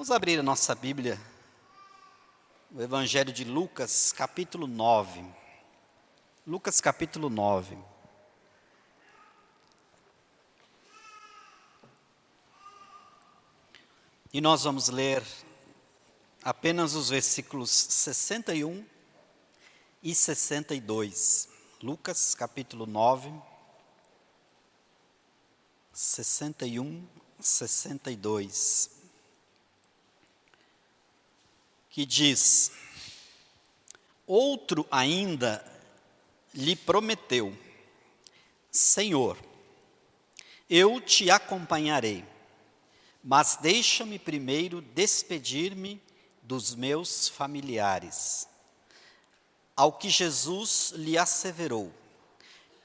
Vamos abrir a nossa Bíblia, o Evangelho de Lucas, capítulo 9. Lucas, capítulo 9. E nós vamos ler apenas os versículos 61 e 62. Lucas, capítulo 9, 61, 62. Que diz: outro ainda lhe prometeu: Senhor, eu te acompanharei, mas deixa-me primeiro despedir-me dos meus familiares. Ao que Jesus lhe asseverou: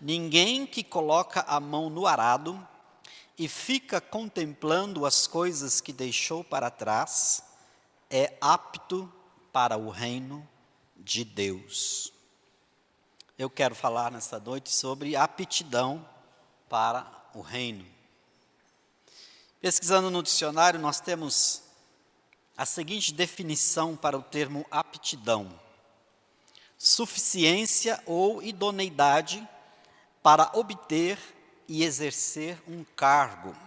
ninguém que coloca a mão no arado e fica contemplando as coisas que deixou para trás é apto para o reino de Deus. Eu quero falar nesta noite sobre aptidão para o reino. Pesquisando no dicionário, nós temos a seguinte definição para o termo aptidão: suficiência ou idoneidade para obter e exercer um cargo,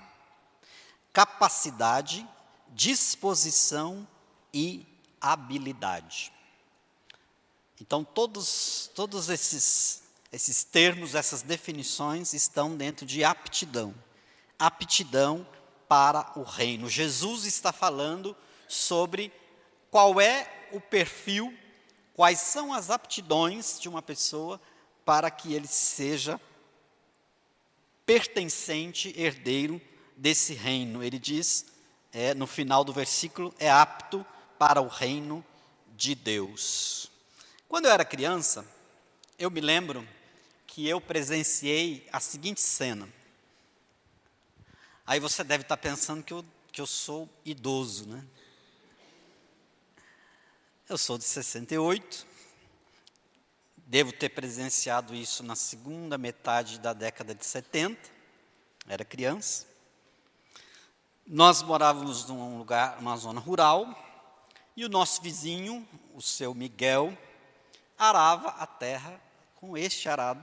capacidade, disposição e habilidade. Então, todos esses termos, essas definições estão dentro de aptidão. Aptidão para o reino. Jesus está falando sobre qual é o perfil, quais são as aptidões de uma pessoa para que ele seja pertencente, herdeiro desse reino. Ele diz, no final do versículo, é apto para o reino de Deus. Quando eu era criança, eu me lembro que eu presenciei a seguinte cena. Aí você deve estar pensando que eu sou idoso, né? Eu sou de 68, devo ter presenciado isso na segunda metade da década de 70, era criança. Nós morávamos numa zona rural, e o nosso vizinho, o seu Miguel, arava a terra com este arado,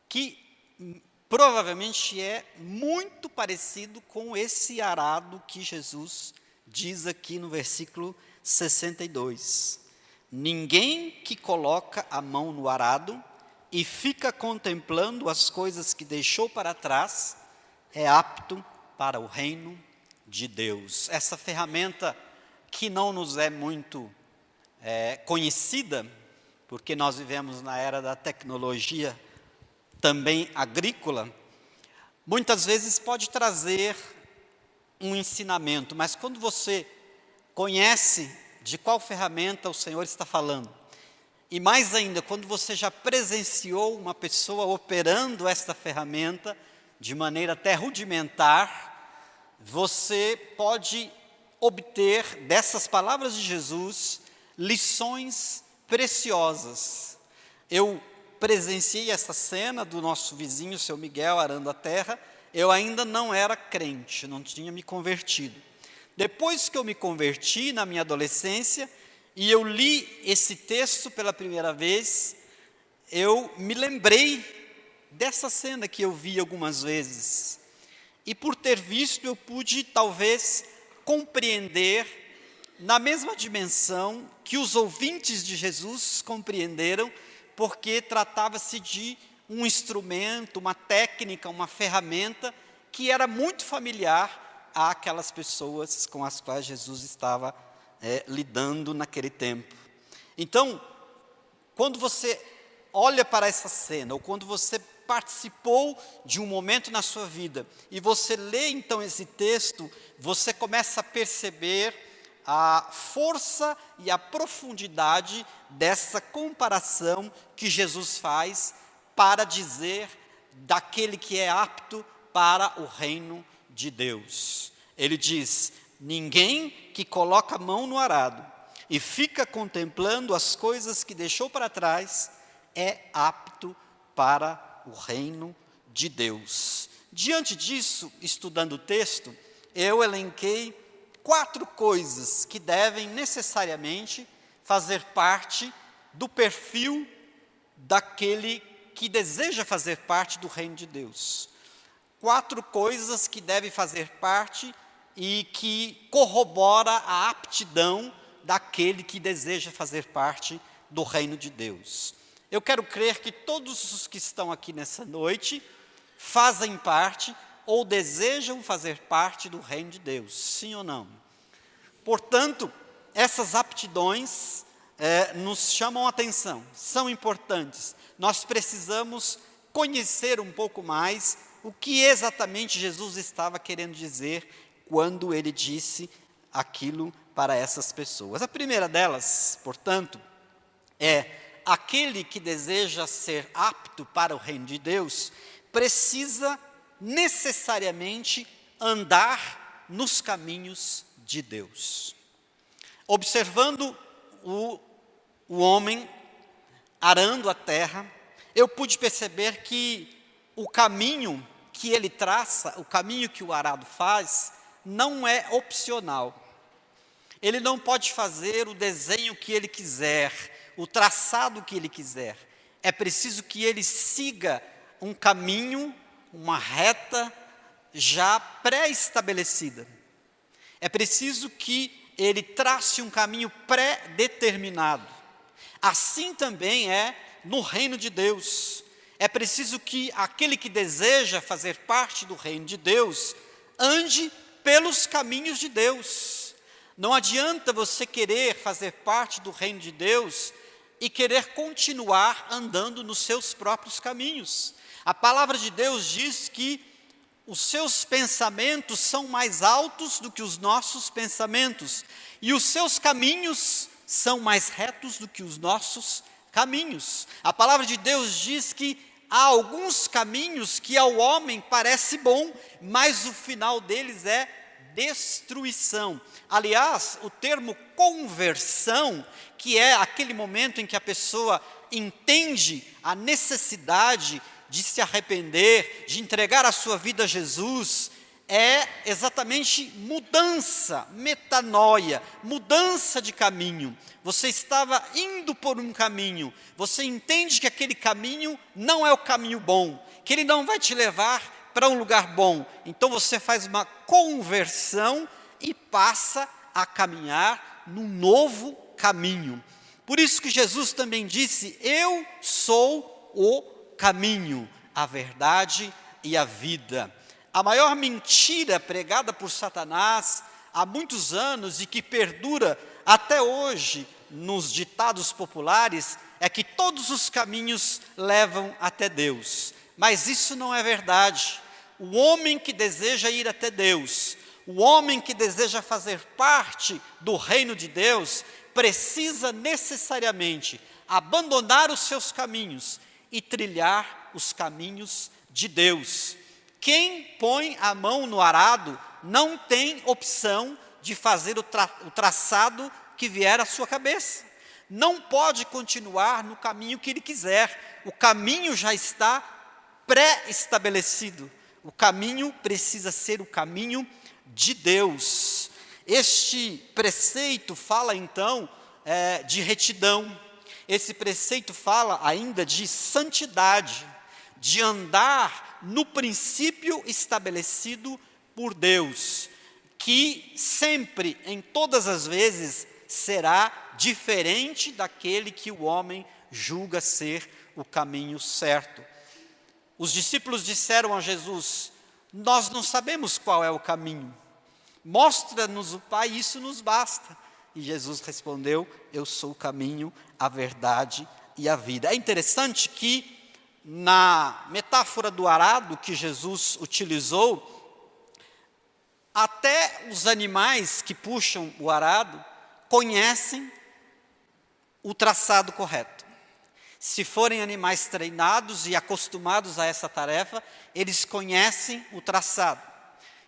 que provavelmente é muito parecido com esse arado que Jesus diz aqui no versículo 62. Ninguém que coloca a mão no arado e fica contemplando as coisas que deixou para trás é apto para o reino de Deus. Essa ferramenta que não nos é muito conhecida, porque nós vivemos na era da tecnologia, também agrícola, muitas vezes pode trazer um ensinamento, mas quando você conhece de qual ferramenta o Senhor está falando, e mais ainda, quando você já presenciou uma pessoa operando esta ferramenta de maneira até rudimentar, você pode obter dessas palavras de Jesus lições preciosas. Eu presenciei essa cena do nosso vizinho, seu Miguel, arando a terra. Eu ainda não era crente, não tinha me convertido. Depois que eu me converti na minha adolescência e eu li esse texto pela primeira vez, eu me lembrei dessa cena que eu vi algumas vezes. E por ter visto, eu pude talvez compreender na mesma dimensão que os ouvintes de Jesus compreenderam, porque tratava-se de um instrumento, uma técnica, uma ferramenta que era muito familiar àquelas pessoas com as quais Jesus estava lidando naquele tempo. Então, quando você olha para essa cena, ou quando você participou de um momento na sua vida, e você lê então esse texto, você começa a perceber a força e a profundidade dessa comparação que Jesus faz para dizer daquele que é apto para o reino de Deus. Ele diz: ninguém que coloca a mão no arado e fica contemplando as coisas que deixou para trás é apto para o reino de Deus. Diante disso, estudando o texto, eu elenquei 4 coisas que devem necessariamente fazer parte do perfil daquele que deseja fazer parte do reino de Deus. 4 coisas que devem fazer parte e que corrobora a aptidão daquele que deseja fazer parte do reino de Deus. Eu quero crer que todos os que estão aqui nessa noite fazem parte ou desejam fazer parte do reino de Deus, sim ou não? Portanto, essas aptidões nos chamam a atenção, são importantes. Nós precisamos conhecer um pouco mais o que exatamente Jesus estava querendo dizer quando ele disse aquilo para essas pessoas. A primeira delas, portanto, é aquele que deseja ser apto para o reino de Deus, precisa necessariamente andar nos caminhos de Deus. Observando o homem arando a terra, eu pude perceber que o caminho que ele traça, o caminho que o arado faz, não é opcional. Ele não pode fazer o desenho que ele quiser, o traçado que ele quiser. É preciso que ele siga um caminho, uma reta já pré-estabelecida. É preciso que ele trace um caminho pré-determinado. Assim também é no reino de Deus. É preciso que aquele que deseja fazer parte do reino de Deus ande pelos caminhos de Deus. Não adianta você querer fazer parte do reino de Deus e querer continuar andando nos seus próprios caminhos. A palavra de Deus diz que os seus pensamentos são mais altos do que os nossos pensamentos, e os seus caminhos são mais retos do que os nossos caminhos. A palavra de Deus diz que há alguns caminhos que ao homem parece bom, mas o final deles é destruição. Aliás, o termo conversão, que é aquele momento em que a pessoa entende a necessidade de se arrepender, de entregar a sua vida a Jesus, é exatamente mudança, metanoia, mudança de caminho. Você estava indo por um caminho, você entende que aquele caminho não é o caminho bom, que ele não vai te levar para um lugar bom. Então você faz uma conversão e passa a caminhar num novo caminho. Por isso que Jesus também disse: eu sou o caminho, a verdade e a vida. A maior mentira pregada por Satanás há muitos anos e que perdura até hoje nos ditados populares é que todos os caminhos levam até Deus. Mas isso não é verdade. O homem que deseja ir até Deus, o homem que deseja fazer parte do reino de Deus, precisa necessariamente abandonar os seus caminhos e trilhar os caminhos de Deus. Quem põe a mão no arado não tem opção de fazer o traçado que vier à sua cabeça. Não pode continuar no caminho que ele quiser. O caminho já está pré-estabelecido. O caminho precisa ser o caminho de Deus. Este preceito fala então de retidão. Esse preceito fala ainda de santidade, de andar no princípio estabelecido por Deus, que sempre, em todas as vezes, será diferente daquele que o homem julga ser o caminho certo. Os discípulos disseram a Jesus: nós não sabemos qual é o caminho, mostra-nos o Pai, isso nos basta. E Jesus respondeu: eu sou o caminho, a verdade e a vida. É interessante que na metáfora do arado que Jesus utilizou, até os animais que puxam o arado conhecem o traçado correto. Se forem animais treinados e acostumados a essa tarefa, eles conhecem o traçado.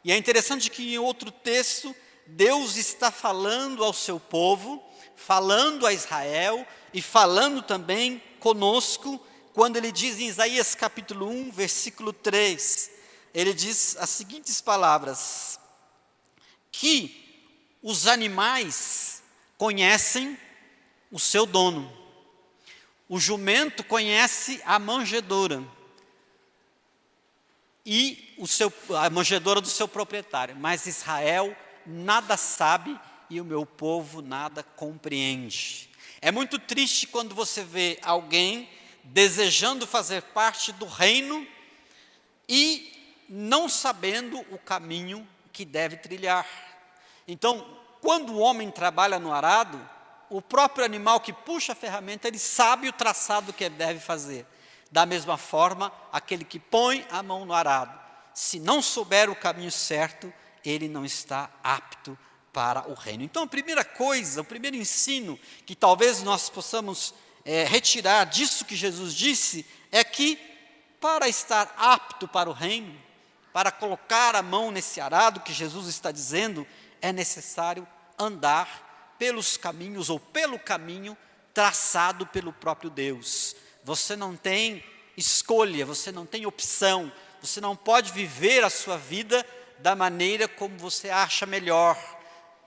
E é interessante que em outro texto, Deus está falando ao seu povo, falando a Israel e falando também conosco, quando ele diz em Isaías capítulo 1, versículo 3, ele diz as seguintes palavras: que os animais conhecem o seu dono. O jumento conhece a manjedoura. E a manjedoura do seu proprietário. Mas Israel nada sabe e o meu povo nada compreende. É muito triste quando você vê alguém desejando fazer parte do reino e não sabendo o caminho que deve trilhar. Então, quando o homem trabalha no arado, o próprio animal que puxa a ferramenta, ele sabe o traçado que ele deve fazer. Da mesma forma, aquele que põe a mão no arado, se não souber o caminho certo, ele não está apto para o reino. Então, a primeira coisa, o primeiro ensino que talvez nós possamos retirar disso que Jesus disse, é que para estar apto para o reino, para colocar a mão nesse arado que Jesus está dizendo, é necessário andar pelos caminhos ou pelo caminho traçado pelo próprio Deus. Você não tem escolha, você não tem opção, você não pode viver a sua vida da maneira como você acha melhor.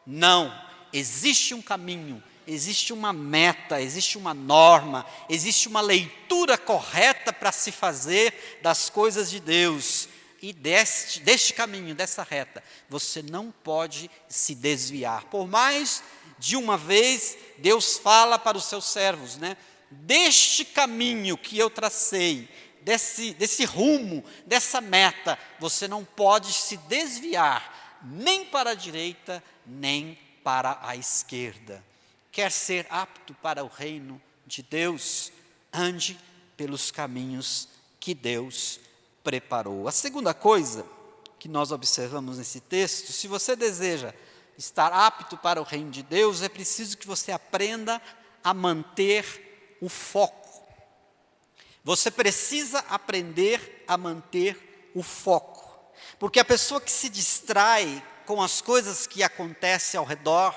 Não, existe um caminho, existe uma meta, existe uma norma, existe uma leitura correta para se fazer das coisas de Deus. E deste caminho, dessa reta, você não pode se desviar. Por mais de uma vez, Deus fala para os seus servos, né? Deste caminho que eu tracei, desse rumo, dessa meta, você não pode se desviar, nem para a direita, nem para a esquerda. Quer ser apto para o reino de Deus? Ande pelos caminhos que Deus preparou. A segunda coisa que nós observamos nesse texto, se você deseja estar apto para o reino de Deus, é preciso que você aprenda a manter o foco. Você precisa aprender a manter o foco. Porque a pessoa que se distrai com as coisas que acontecem ao redor,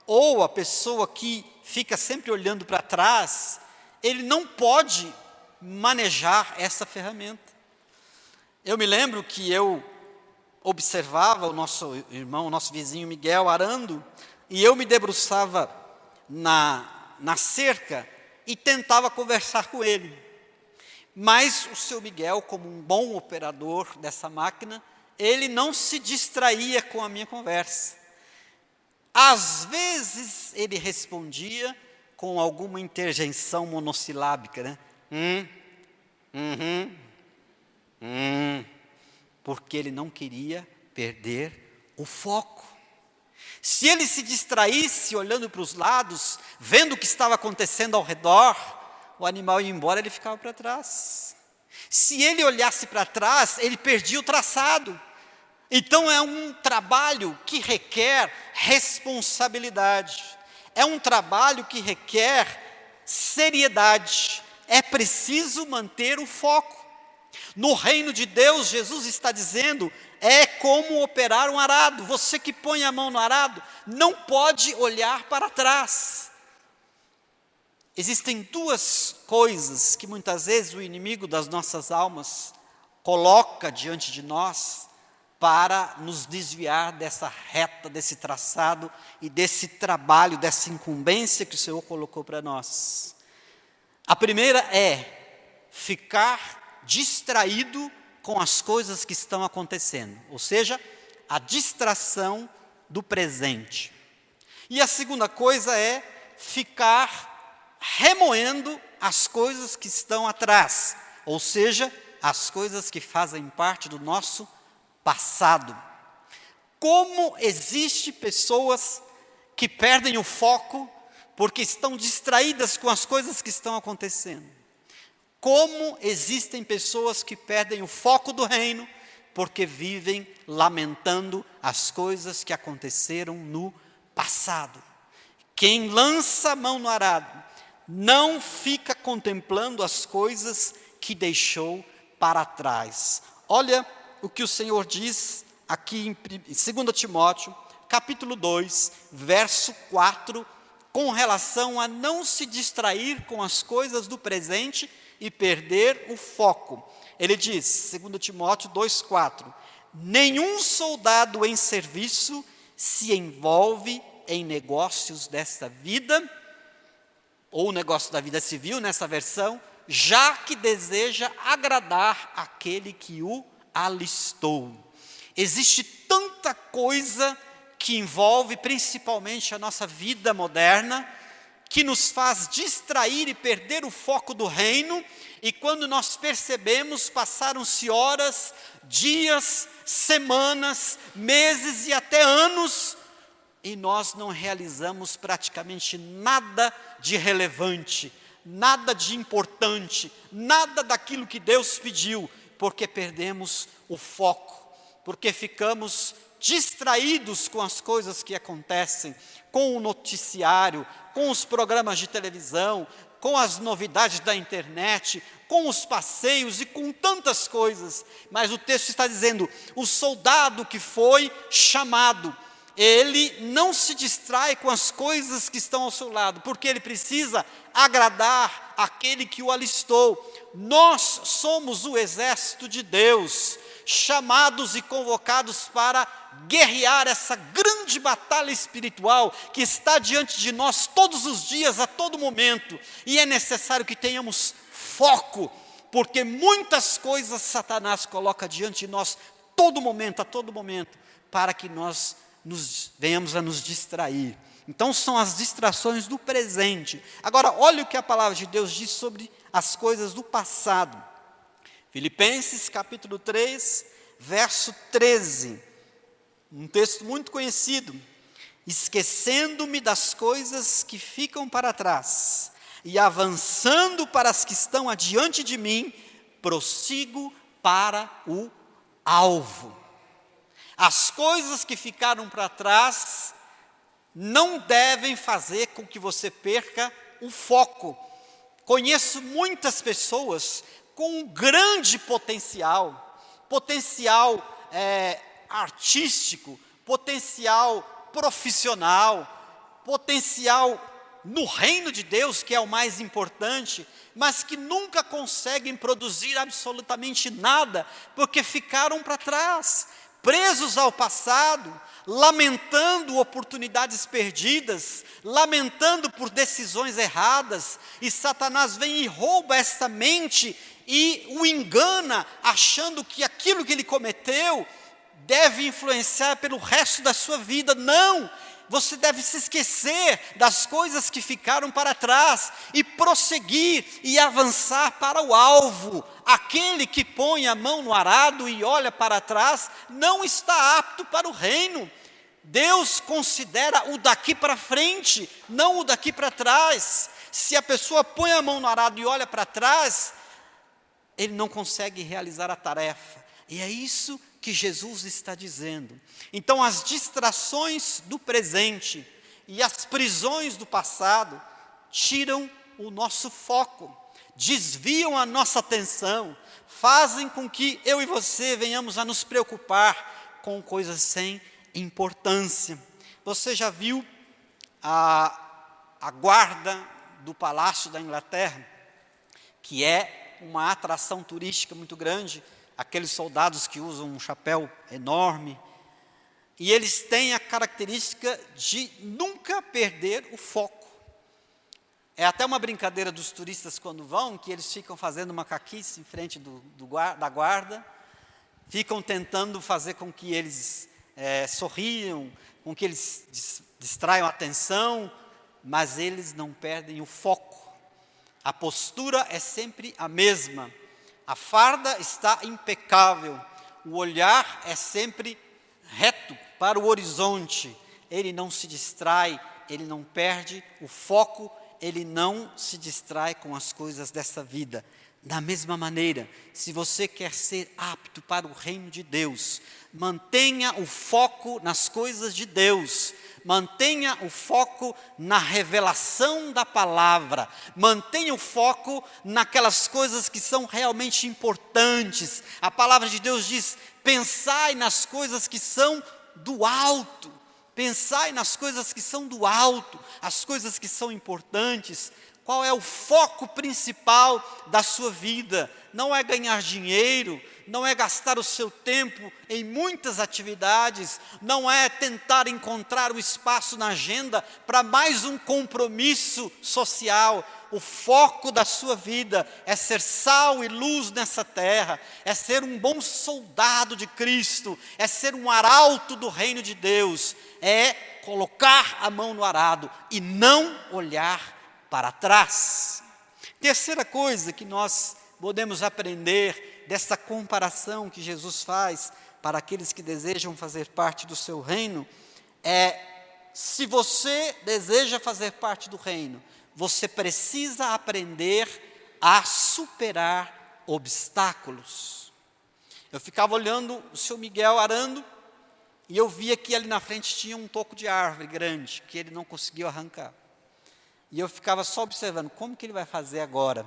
ou a pessoa que fica sempre olhando para trás, ele não pode manejar essa ferramenta. Eu me lembro que eu observava o nosso irmão, o nosso vizinho Miguel arando, e eu me debruçava na cerca e tentava conversar com ele. Mas o seu Miguel, como um bom operador dessa máquina, ele não se distraía com a minha conversa. Às vezes ele respondia com alguma interjeição monossilábica, né? Porque ele não queria perder o foco. Se ele se distraísse olhando para os lados, vendo o que estava acontecendo ao redor, o animal ia embora, ele ficava para trás. Se ele olhasse para trás, ele perdia o traçado. Então é um trabalho que requer responsabilidade. É um trabalho que requer seriedade. É preciso manter o foco. No reino de Deus, Jesus está dizendo, é como operar um arado. Você que põe a mão no arado, não pode olhar para trás. Existem duas coisas que muitas vezes o inimigo das nossas almas coloca diante de nós para nos desviar dessa reta, desse traçado e desse trabalho, dessa incumbência que o Senhor colocou para nós. A primeira é ficar distraído com as coisas que estão acontecendo, ou seja, a distração do presente. E a segunda coisa é ficar remoendo as coisas que estão atrás, ou seja, as coisas que fazem parte do nosso passado. Como existe pessoas que perdem o foco porque estão distraídas com as coisas que estão acontecendo. Como existem pessoas que perdem o foco do reino porque vivem lamentando as coisas que aconteceram no passado. Quem lança a mão no arado não fica contemplando as coisas que deixou para trás. Olha o que o Senhor diz aqui em 2 Timóteo, capítulo 2, verso 4, com relação a não se distrair com as coisas do presente e perder o foco. Ele diz, 2 Timóteo 2,4, nenhum soldado em serviço se envolve em negócios desta vida, ou negócio da vida civil nessa versão, já que deseja agradar aquele que o alistou. Existe tanta coisa que envolve principalmente a nossa vida moderna, que nos faz distrair e perder o foco do reino, e quando nós percebemos, passaram-se horas, dias, semanas, meses e até anos, e nós não realizamos praticamente nada de relevante, nada de importante, nada daquilo que Deus pediu, porque perdemos o foco, porque ficamos distraídos com as coisas que acontecem, com o noticiário, com os programas de televisão, com as novidades da internet, com os passeios e com tantas coisas. Mas o texto está dizendo, o soldado que foi chamado, ele não se distrai com as coisas que estão ao seu lado, porque ele precisa agradar aquele que o alistou. Nós somos o exército de Deus, chamados e convocados para guerrear essa grande batalha espiritual que está diante de nós todos os dias, a todo momento. E é necessário que tenhamos foco, porque muitas coisas Satanás coloca diante de nós a todo momento, para que nós venhamos a nos distrair. Então são as distrações do presente. Agora olha o que a palavra de Deus diz sobre as coisas do passado. Filipenses capítulo 3, verso 13. Um texto muito conhecido. Esquecendo-me das coisas que ficam para trás e avançando para as que estão adiante de mim, prossigo para o alvo. As coisas que ficaram para trás não devem fazer com que você perca o foco. Conheço muitas pessoas com um grande potencial artístico, potencial profissional, potencial no reino de Deus, que é o mais importante, mas que nunca conseguem produzir absolutamente nada, porque ficaram para trás, presos ao passado, lamentando oportunidades perdidas, lamentando por decisões erradas, e Satanás vem e rouba esta mente e o engana, achando que aquilo que ele cometeu deve influenciar pelo resto da sua vida. Não! Você deve se esquecer das coisas que ficaram para trás e prosseguir e avançar para o alvo. Aquele que põe a mão no arado e olha para trás não está apto para o reino. Deus considera o daqui para frente, não o daqui para trás. Se a pessoa põe a mão no arado e olha para trás, ele não consegue realizar a tarefa. E é isso que Jesus está dizendo. Então as distrações do presente e as prisões do passado tiram o nosso foco, desviam a nossa atenção, fazem com que eu e você venhamos a nos preocupar com coisas sem importância. Você já viu a guarda do Palácio da Inglaterra, que é uma atração turística muito grande, aqueles soldados que usam um chapéu enorme, e eles têm a característica de nunca perder o foco. É até uma brincadeira dos turistas quando vão, que eles ficam fazendo macaquice em frente da guarda, ficam tentando fazer com que eles sorriam, com que eles distraiam a atenção, mas eles não perdem o foco. A postura é sempre a mesma. A farda está impecável, o olhar é sempre reto para o horizonte. Ele não se distrai, ele não perde o foco, ele não se distrai com as coisas dessa vida. Da mesma maneira, se você quer ser apto para o reino de Deus, mantenha o foco nas coisas de Deus, mantenha o foco na revelação da palavra, mantenha o foco naquelas coisas que são realmente importantes. A palavra de Deus diz, pensai nas coisas que são do alto, pensai nas coisas que são do alto, as coisas que são importantes. Qual é o foco principal da sua vida? Não é ganhar dinheiro, não é gastar o seu tempo em muitas atividades, não é tentar encontrar um espaço na agenda para mais um compromisso social. O foco da sua vida é ser sal e luz nessa terra, é ser um bom soldado de Cristo, é ser um arauto do reino de Deus, é colocar a mão no arado e não olhar para trás. Terceira coisa que nós podemos aprender dessa comparação que Jesus faz para aqueles que desejam fazer parte do seu reino é: se você deseja fazer parte do reino, você precisa aprender a superar obstáculos. Eu ficava olhando o seu Miguel arando e eu via que ali na frente tinha um toco de árvore grande que ele não conseguiu arrancar. E eu ficava só observando como que ele vai fazer agora.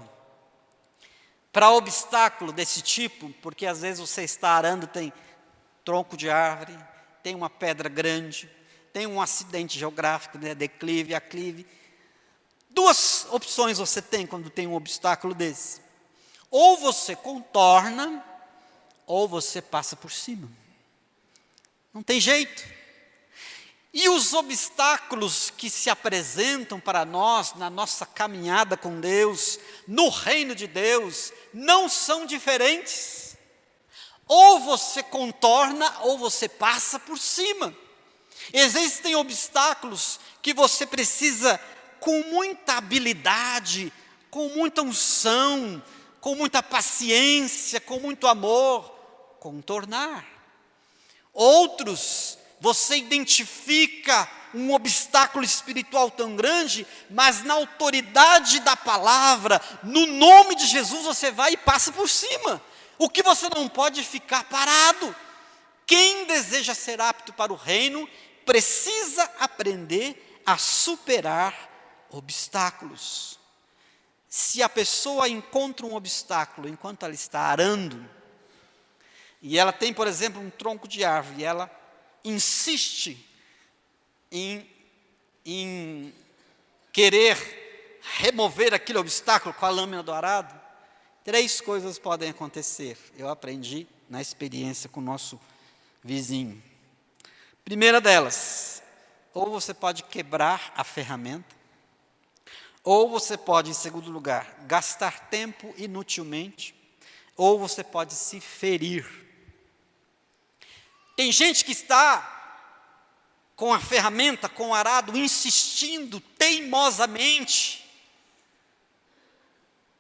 Para obstáculo desse tipo, porque às vezes você está arando, tem tronco de árvore, tem uma pedra grande, tem um acidente geográfico, né, declive, aclive. Duas opções você tem quando tem um obstáculo desse. Ou você contorna, ou você passa por cima. Não tem jeito. E os obstáculos que se apresentam para nós na nossa caminhada com Deus, no reino de Deus, não são diferentes. Ou você contorna, ou você passa por cima. Existem obstáculos que você precisa, com muita habilidade, com muita unção, com muita paciência, com muito amor, contornar. Outros, você identifica um obstáculo espiritual tão grande, mas na autoridade da palavra, no nome de Jesus, você vai e passa por cima. O que você não pode ficar parado. Quem deseja ser apto para o reino, precisa aprender a superar obstáculos. Se a pessoa encontra um obstáculo enquanto ela está arando, e ela tem, por exemplo, um tronco de árvore, e ela insiste em querer remover aquele obstáculo com a lâmina do arado, 3 coisas podem acontecer. Eu aprendi na experiência com o nosso vizinho. Primeira delas, ou você pode quebrar a ferramenta, ou você pode, em segundo lugar, gastar tempo inutilmente, ou você pode se ferir. Tem gente que está com a ferramenta, com o arado, insistindo teimosamente.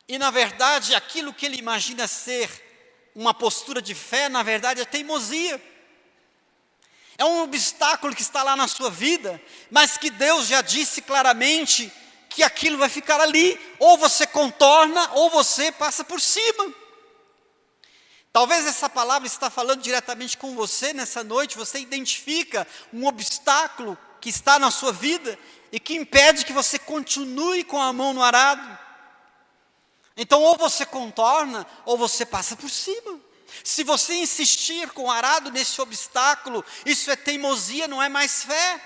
E, na verdade, aquilo que ele imagina ser uma postura de fé, na verdade, é teimosia. É um obstáculo que está lá na sua vida, mas que Deus já disse claramente que aquilo vai ficar ali. Ou você contorna, ou você passa por cima. Talvez essa palavra está falando diretamente com você nessa noite. Você identifica um obstáculo que está na sua vida e que impede que você continue com a mão no arado. Então, ou você contorna, ou você passa por cima. Se você insistir com o arado nesse obstáculo, isso é teimosia, não é mais fé.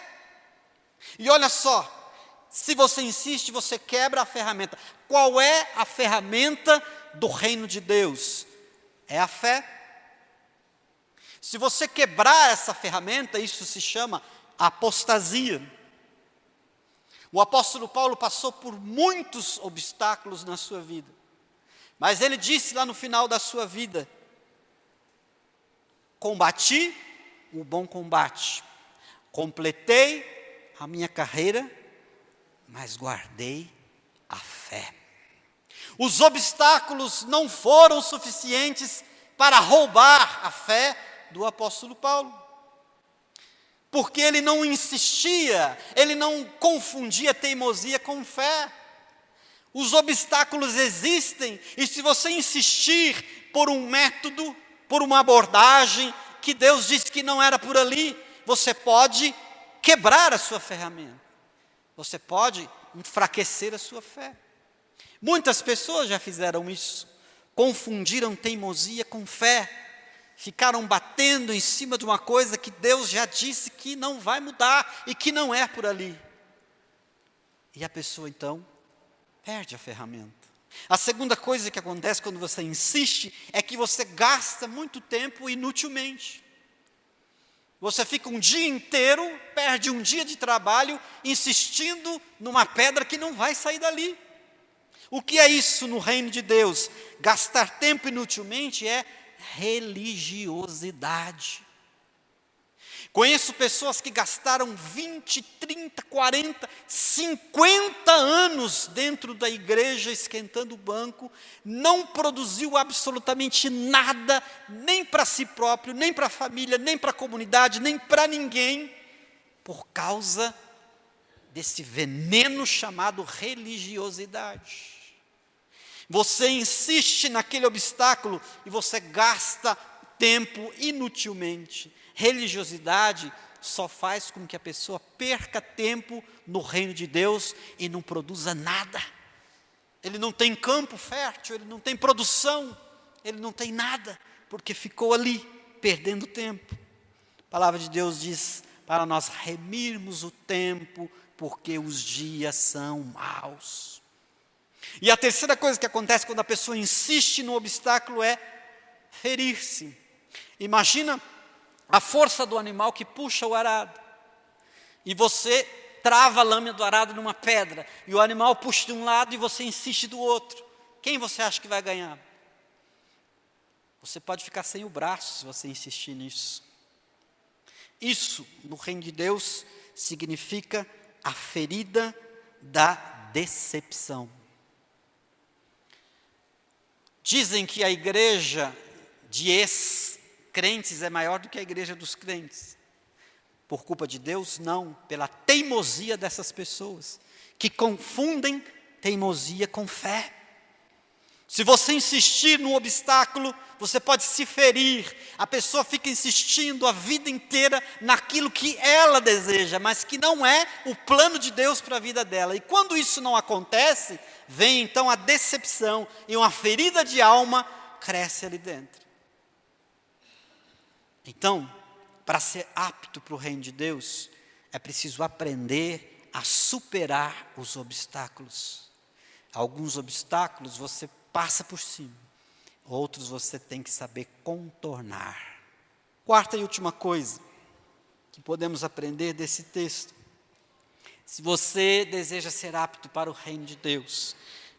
E olha só, se você insiste, você quebra a ferramenta. Qual é a ferramenta do reino de Deus? É a fé. Se você quebrar essa ferramenta, isso se chama apostasia. O apóstolo Paulo passou por muitos obstáculos na sua vida, mas ele disse lá no final da sua vida: combati o bom combate, completei a minha carreira, mas guardei a fé. Os obstáculos não foram suficientes para roubar a fé do apóstolo Paulo, porque ele não insistia, ele não confundia teimosia com fé. Os obstáculos existem, e se você insistir por um método, por uma abordagem, que Deus disse que não era por ali, você pode quebrar a sua ferramenta, você pode enfraquecer a sua fé. Muitas pessoas já fizeram isso, confundiram teimosia com fé, ficaram batendo em cima de uma coisa que Deus já disse que não vai mudar e que não é por ali. E a pessoa então perde a ferramenta. A segunda coisa que acontece quando você insiste é que você gasta muito tempo inutilmente. Você fica um dia inteiro, perde um dia de trabalho, insistindo numa pedra que não vai sair dali. O que é isso no reino de Deus? Gastar tempo inutilmente é religiosidade. Conheço pessoas que gastaram 20, 30, 40, 50 anos dentro da igreja esquentando o banco, não produziu absolutamente nada, nem para si próprio, nem para a família, nem para a comunidade, nem para ninguém, por causa desse veneno chamado religiosidade. Você insiste naquele obstáculo e você gasta tempo inutilmente. Religiosidade só faz com que a pessoa perca tempo no reino de Deus e não produza nada. Ele não tem campo fértil, ele não tem produção, ele não tem nada, porque ficou ali, perdendo tempo. A palavra de Deus diz para nós remirmos o tempo, porque os dias são maus. E a terceira coisa que acontece quando a pessoa insiste no obstáculo é ferir-se. Imagina a força do animal que puxa o arado. E você trava a lâmina do arado numa pedra. E o animal puxa de um lado e você insiste do outro. Quem você acha que vai ganhar? Você pode ficar sem o braço se você insistir nisso. Isso, no reino de Deus, significa a ferida da decepção. Dizem que a igreja de ex-crentes é maior do que a igreja dos crentes. Por culpa de Deus? Não, pela teimosia dessas pessoas, que confundem teimosia com fé. Se você insistir no obstáculo, você pode se ferir. A pessoa fica insistindo a vida inteira naquilo que ela deseja, mas que não é o plano de Deus para a vida dela. E quando isso não acontece, vem então a decepção e uma ferida de alma cresce ali dentro. Então, para ser apto para o reino de Deus, é preciso aprender a superar os obstáculos. Alguns obstáculos você passa por cima, outros você tem que saber contornar. Quarta e última coisa que podemos aprender desse texto: se você deseja ser apto para o reino de Deus,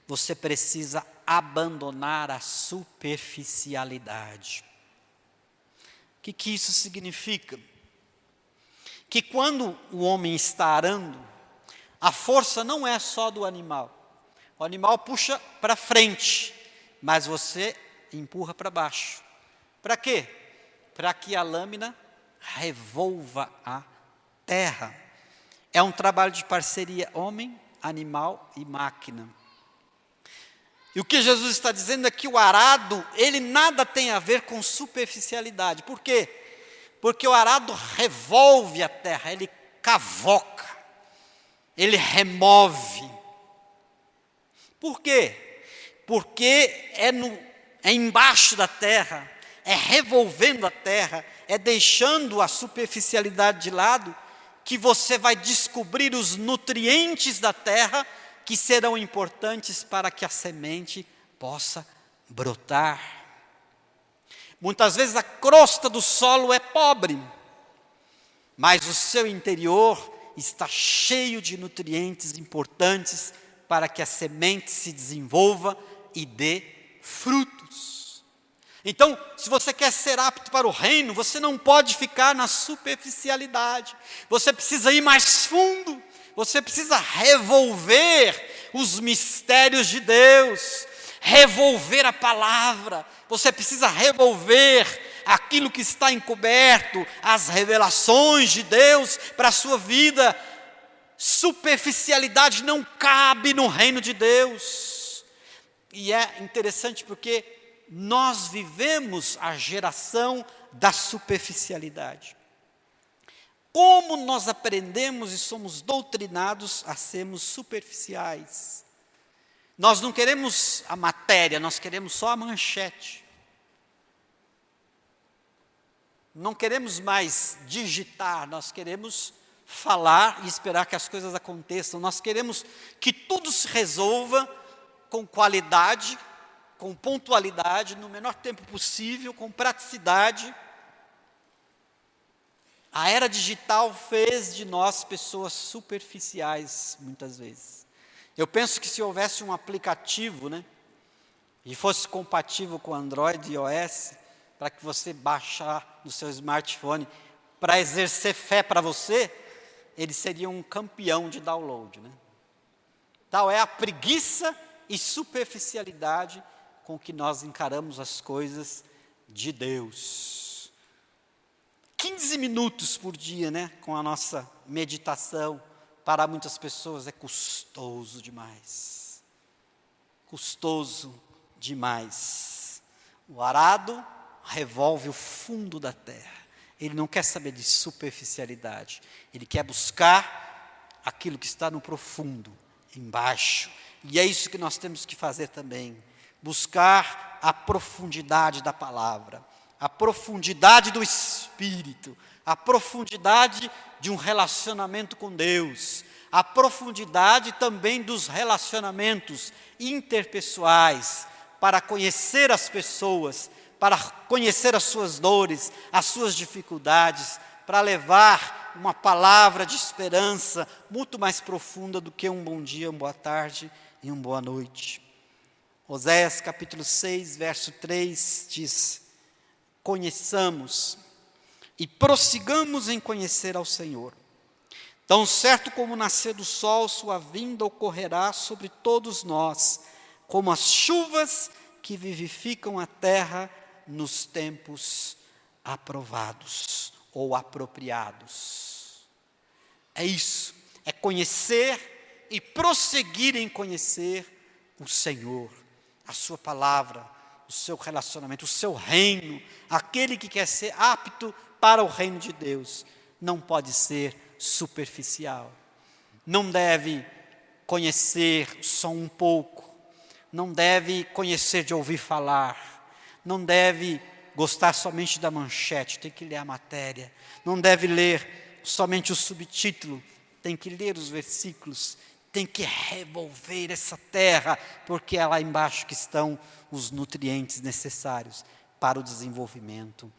você precisa abandonar a superficialidade. O que isso significa? Que quando o homem está arando, a força não é só do animal. O animal puxa para frente, mas você empurra para baixo. Para quê? Para que a lâmina revolva a terra. É um trabalho de parceria homem, animal e máquina. E o que Jesus está dizendo é que o arado, ele nada tem a ver com superficialidade. Por quê? Porque o arado revolve a terra, ele cavoca, ele remove. Por quê? Porque é embaixo da terra, é revolvendo a terra, é deixando a superficialidade de lado, que você vai descobrir os nutrientes da terra que serão importantes para que a semente possa brotar. Muitas vezes a crosta do solo é pobre, mas o seu interior está cheio de nutrientes importantes para que a semente se desenvolva e dê frutos. Então, se você quer ser apto para o reino, você não pode ficar na superficialidade. Você precisa ir mais fundo. Você precisa revolver os mistérios de Deus, revolver a palavra. Você precisa revolver aquilo que está encoberto, as revelações de Deus para a sua vida. Superficialidade não cabe no reino de Deus. E é interessante porque nós vivemos a geração da superficialidade. Como nós aprendemos e somos doutrinados a sermos superficiais. Nós não queremos a matéria, nós queremos só a manchete. Não queremos mais digitar, nós queremos falar e esperar que as coisas aconteçam. Nós queremos que tudo se resolva com qualidade, com pontualidade, no menor tempo possível, com praticidade. A era digital fez de nós pessoas superficiais, muitas vezes. Eu penso que se houvesse um aplicativo, e fosse compatível com Android e iOS, para que você baixar no seu smartphone, para exercer fé para você, ele seria um campeão de download. Tal é a preguiça e superficialidade com que nós encaramos as coisas de Deus. 15 minutos por dia, com a nossa meditação, para muitas pessoas é custoso demais. Custoso demais. O arado revolve o fundo da terra. Ele não quer saber de superficialidade. Ele quer buscar aquilo que está no profundo, embaixo. E é isso que nós temos que fazer também. Buscar a profundidade da palavra, a profundidade do Espírito, a profundidade de um relacionamento com Deus, a profundidade também dos relacionamentos interpessoais, para conhecer as pessoas, para conhecer as suas dores, as suas dificuldades, para levar uma palavra de esperança muito mais profunda do que um bom dia, uma boa tarde e uma boa noite. Oséias capítulo 6, verso 3 diz: conheçamos e prossigamos em conhecer ao Senhor. Tão certo como o nascer do sol, sua vinda ocorrerá sobre todos nós, como as chuvas que vivificam a terra nos tempos aprovados ou apropriados. É isso, é conhecer e prosseguir em conhecer o Senhor, a sua palavra, o seu relacionamento, o seu reino. Aquele que quer ser apto para o reino de Deus não pode ser superficial, não deve conhecer só um pouco, não deve conhecer de ouvir falar, não deve gostar somente da manchete, tem que ler a matéria, não deve ler somente o subtítulo, tem que ler os versículos, tem que revolver essa terra, porque é lá embaixo que estão os nutrientes necessários para o desenvolvimento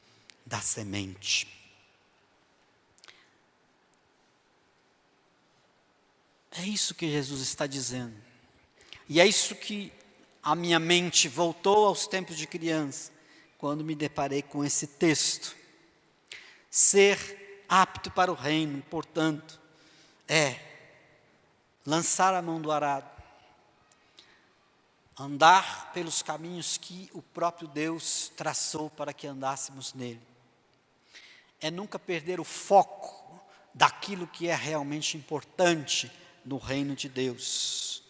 da semente. É isso que Jesus está dizendo. E é isso que a minha mente voltou aos tempos de criança, quando me deparei com esse texto. Ser apto para o reino, portanto, é lançar a mão do arado, andar pelos caminhos que o próprio Deus traçou para que andássemos nele. É nunca perder o foco daquilo que é realmente importante no reino de Deus.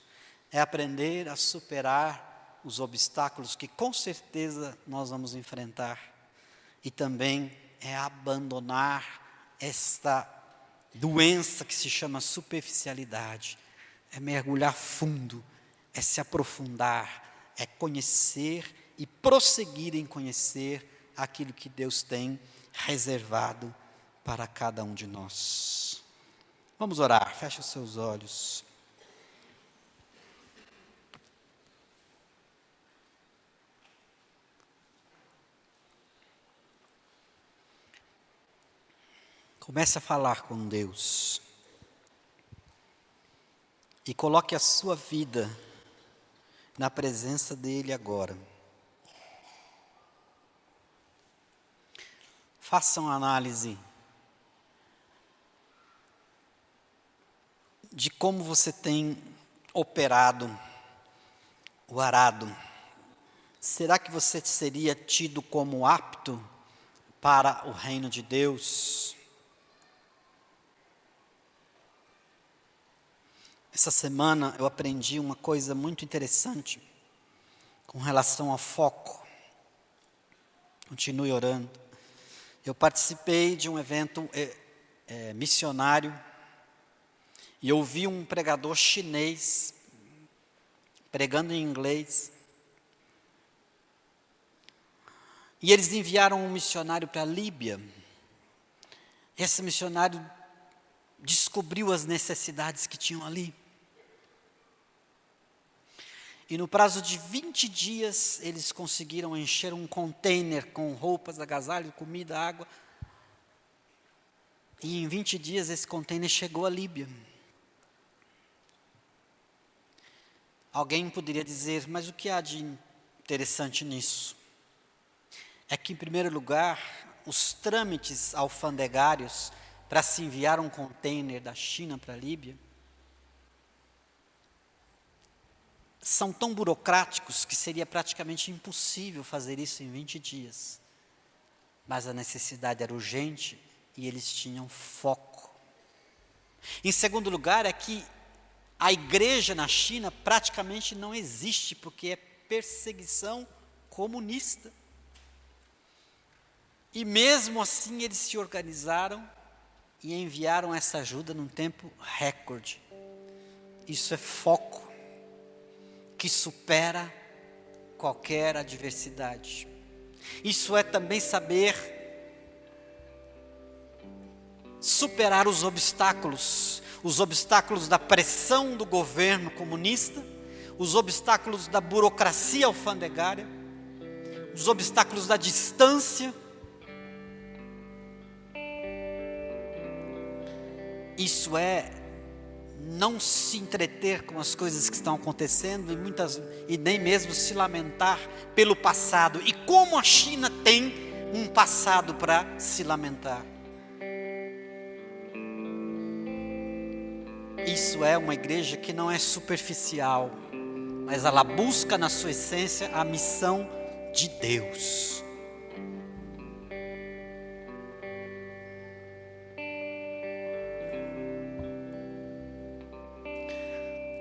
É aprender a superar os obstáculos que com certeza nós vamos enfrentar. E também é abandonar esta doença que se chama superficialidade. É mergulhar fundo, é se aprofundar, é conhecer e prosseguir em conhecer aquilo que Deus tem reservado para cada um de nós. Vamos orar, feche os seus olhos. Comece a falar com Deus. E coloque a sua vida na presença dEle agora. Faça uma análise de como você tem operado o arado. Será que você seria tido como apto para o reino de Deus? Essa semana eu aprendi uma coisa muito interessante com relação ao foco. Continue orando. Eu participei de um evento missionário e ouvi um pregador chinês pregando em inglês. E eles enviaram um missionário para a Líbia. Esse missionário descobriu as necessidades que tinham ali. E no prazo de 20 dias, eles conseguiram encher um container com roupas, agasalho, comida, água. E em 20 dias esse container chegou à Líbia. Alguém poderia dizer, mas o que há de interessante nisso? É que, em primeiro lugar, os trâmites alfandegários para se enviar um container da China para a Líbia são tão burocráticos que seria praticamente impossível fazer isso em 20 dias. Mas a necessidade era urgente e eles tinham foco. Em segundo lugar, é que a igreja na China praticamente não existe, porque é perseguição comunista. E mesmo assim eles se organizaram e enviaram essa ajuda num tempo recorde. Isso é foco que supera qualquer adversidade. Isso é também saber superar os obstáculos da pressão do governo comunista, os obstáculos da burocracia alfandegária, os obstáculos da distância. Isso é não se entreter com as coisas que estão acontecendo e nem mesmo se lamentar pelo passado. E como a China tem um passado para se lamentar. Isso é uma igreja que não é superficial, mas ela busca na sua essência a missão de Deus.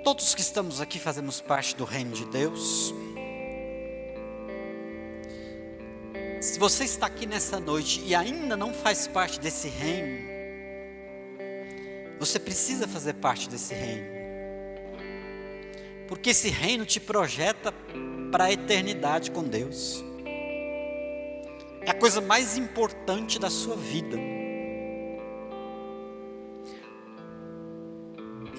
Todos que estamos aqui fazemos parte do reino de Deus. Se você está aqui nessa noite e ainda não faz parte desse reino, você precisa fazer parte desse reino. Porque esse reino te projeta para a eternidade com Deus. É a coisa mais importante da sua vida.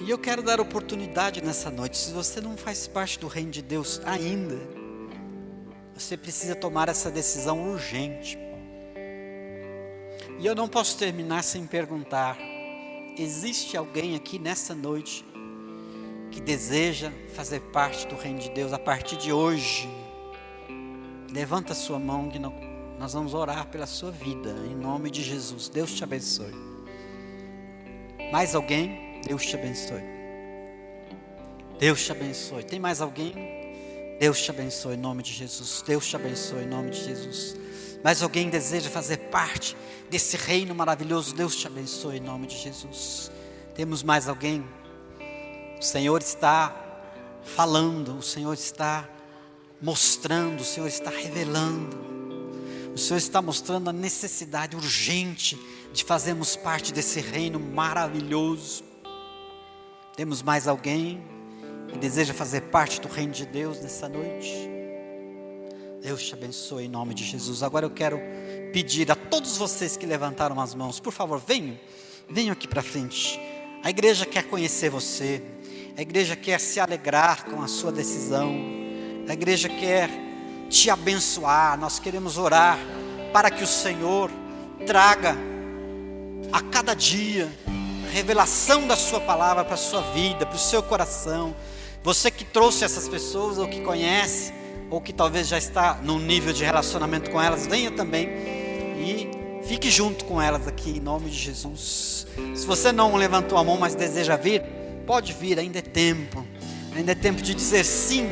E eu quero dar oportunidade nessa noite. Se você não faz parte do reino de Deus ainda, você precisa tomar essa decisão urgente. E eu não posso terminar sem perguntar: existe alguém aqui nessa noite que deseja fazer parte do reino de Deus a partir de hoje? Levanta a sua mão que nós vamos orar pela sua vida, em nome de Jesus. Deus te abençoe. Mais alguém? Deus te abençoe. Deus te abençoe. Tem mais alguém? Deus te abençoe em nome de Jesus. Deus te abençoe em nome de Jesus. Mais alguém deseja fazer parte desse reino maravilhoso? Deus te abençoe em nome de Jesus. Temos mais alguém? O Senhor está falando, o Senhor está mostrando, o Senhor está revelando. O Senhor está mostrando a necessidade urgente de fazermos parte desse reino maravilhoso. Temos mais alguém que deseja fazer parte do reino de Deus nessa noite? Deus te abençoe em nome de Jesus. Agora eu quero pedir a todos vocês que levantaram as mãos, por favor, venham aqui para frente. A igreja quer conhecer você. A igreja quer se alegrar com a sua decisão. A igreja quer te abençoar. Nós queremos orar para que o Senhor traga a cada dia revelação da sua palavra para a sua vida, para o seu coração. Você que trouxe essas pessoas, ou que conhece, ou que talvez já está num nível de relacionamento com elas, venha também e fique junto com elas aqui, em nome de Jesus. Se você não levantou a mão, mas deseja vir, pode vir, ainda é tempo de dizer sim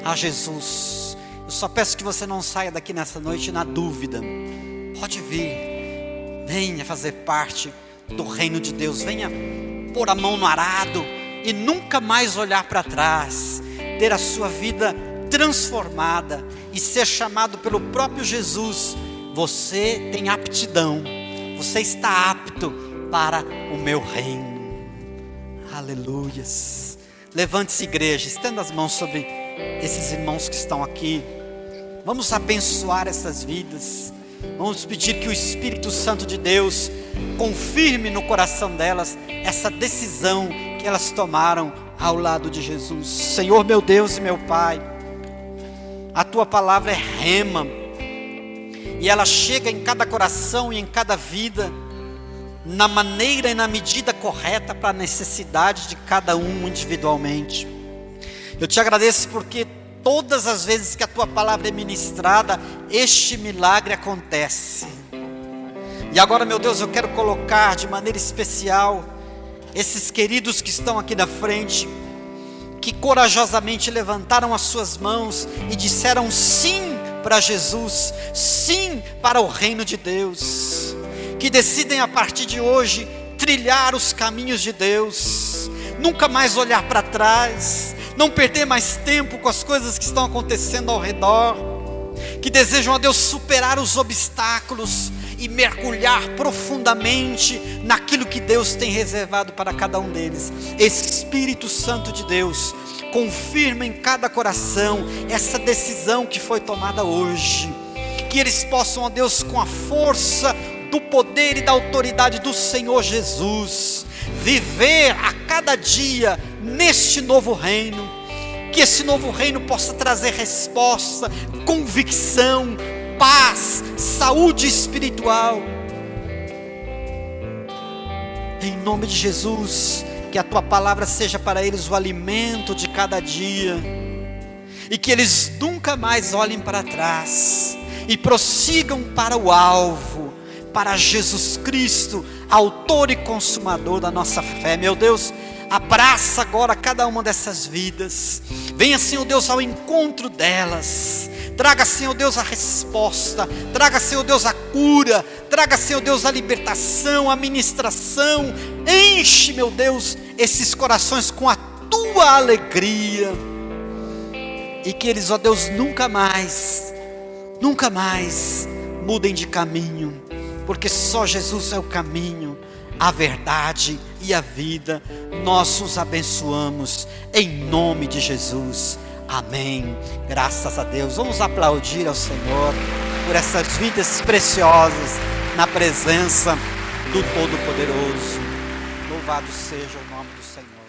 a Jesus. Eu só peço que você não saia daqui nessa noite na dúvida. Pode vir, venha fazer parte do reino de Deus, venha pôr a mão no arado e nunca mais olhar para trás, ter a sua vida transformada e ser chamado pelo próprio Jesus. Você tem aptidão, você está apto para o meu reino. Aleluias. Levante-se, igreja, estenda as mãos sobre esses irmãos que estão aqui. Vamos abençoar essas vidas. Vamos pedir que o Espírito Santo de Deus confirme no coração delas essa decisão que elas tomaram ao lado de Jesus. Senhor meu Deus e meu Pai, a Tua palavra é rema, e ela chega em cada coração e em cada vida, na maneira e na medida correta para a necessidade de cada um individualmente. Eu te agradeço porque todas as vezes que a Tua palavra é ministrada, este milagre acontece. E agora, meu Deus, eu quero colocar de maneira especial esses queridos que estão aqui na frente, que corajosamente levantaram as suas mãos e disseram sim para Jesus, sim para o reino de Deus, que decidem a partir de hoje trilhar os caminhos de Deus, nunca mais olhar para trás, não perder mais tempo com as coisas que estão acontecendo ao redor, que desejam a Deus superar os obstáculos e mergulhar profundamente naquilo que Deus tem reservado para cada um deles. Espírito Santo de Deus, confirma em cada coração essa decisão que foi tomada hoje, que eles possam, ó Deus, com a força do poder e da autoridade do Senhor Jesus, viver a cada dia neste novo reino, que esse novo reino possa trazer resposta, convicção, paz, saúde espiritual. Em nome de Jesus, que a Tua palavra seja para eles o alimento de cada dia, e que eles nunca mais olhem para trás, e prossigam para o alvo, para Jesus Cristo, autor e consumador da nossa fé. Meu Deus, abraça agora cada uma dessas vidas, venha, Senhor Deus, ao encontro delas, traga, Senhor Deus, a resposta, traga, Senhor Deus, a cura, traga, Senhor Deus, a libertação, a ministração, enche, meu Deus, esses corações com a Tua alegria, e que eles, ó Deus, nunca mais mudem de caminho, porque só Jesus é o caminho, a verdade e a vida. Nós os abençoamos em nome de Jesus, amém. Graças a Deus. Vamos aplaudir ao Senhor por essas vidas preciosas na presença do Todo-Poderoso. Louvado seja o nome do Senhor.